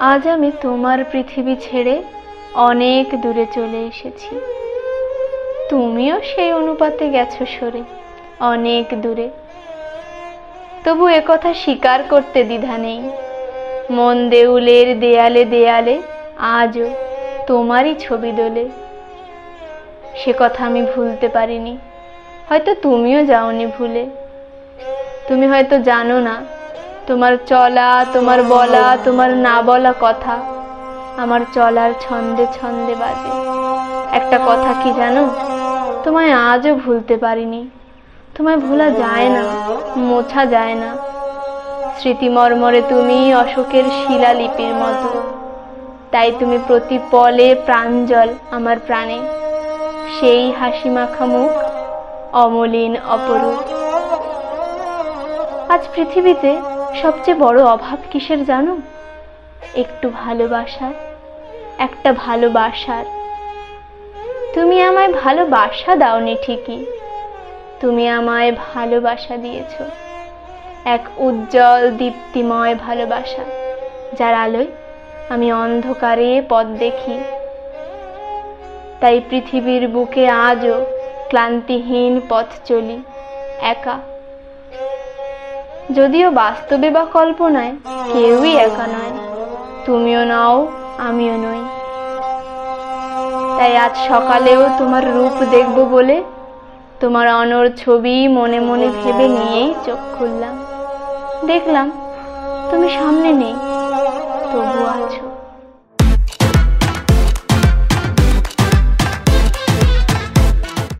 আজ আমি তোমার পৃথিবী ছেড়ে অনেক দূরে চলে এসেছি। তুমিও সেই অনুপাতে গেছো সরে অনেক দূরে। তবু একথা স্বীকার করতে দ্বিধা নেই, মন দেউলের দেয়ালে দেয়ালে আজও তোমারই ছবি দোলে। সে কথা আমি ভুলতে পারিনি, হয়তো তুমিও যাওনি ভুলে। তুমি হয়তো জানো না, তোমার চলা, তোমার বলা, তোমার না বলা কথা আমার চলার ছন্দে ছন্দে বাজে। একটা কথা কি জানো, তোমায় আজও ভুলতে পারিনি। তোমায় ভোলা যায় না, মোছা যায় না। স্মৃতি মর্মরে তুমি অশোকের শিলালিপির মতো, তাই তুমি প্রতি পলে প্রাঞ্জল আমার প্রাণে। সেই হাসি মাখা মুখ, অমলিন অপরূপ। আজ পৃথিবীতে সবচেয়ে বড় অভাব কিসের জানো? একটু ভালোবাসার, একটা ভালোবাসার। তুমি আমায় ভালোবাসা দাওনি ঠিকই, তুমি আমায় ভালোবাসা দিয়েছ। এক উজ্জ্বল দীপ্তিময় ভালোবাসা, যার আলোয় আমি অন্ধকারে পথ দেখি। তাই পৃথিবীর বুকে আজও ক্লান্তিহীন পথ চলি একা। যদিও বাস্তবে বা কল্পনায় কেউই একা নয়, তুমিও নও আমিও নই। তাই আজ সকালেও তোমার রূপ দেখব বলে তোমার অনড় ছবি মনে মনে ভেবে নিয়েই চোখ খুললাম। দেখলাম তুমি সামনে নেই, তবু আছো।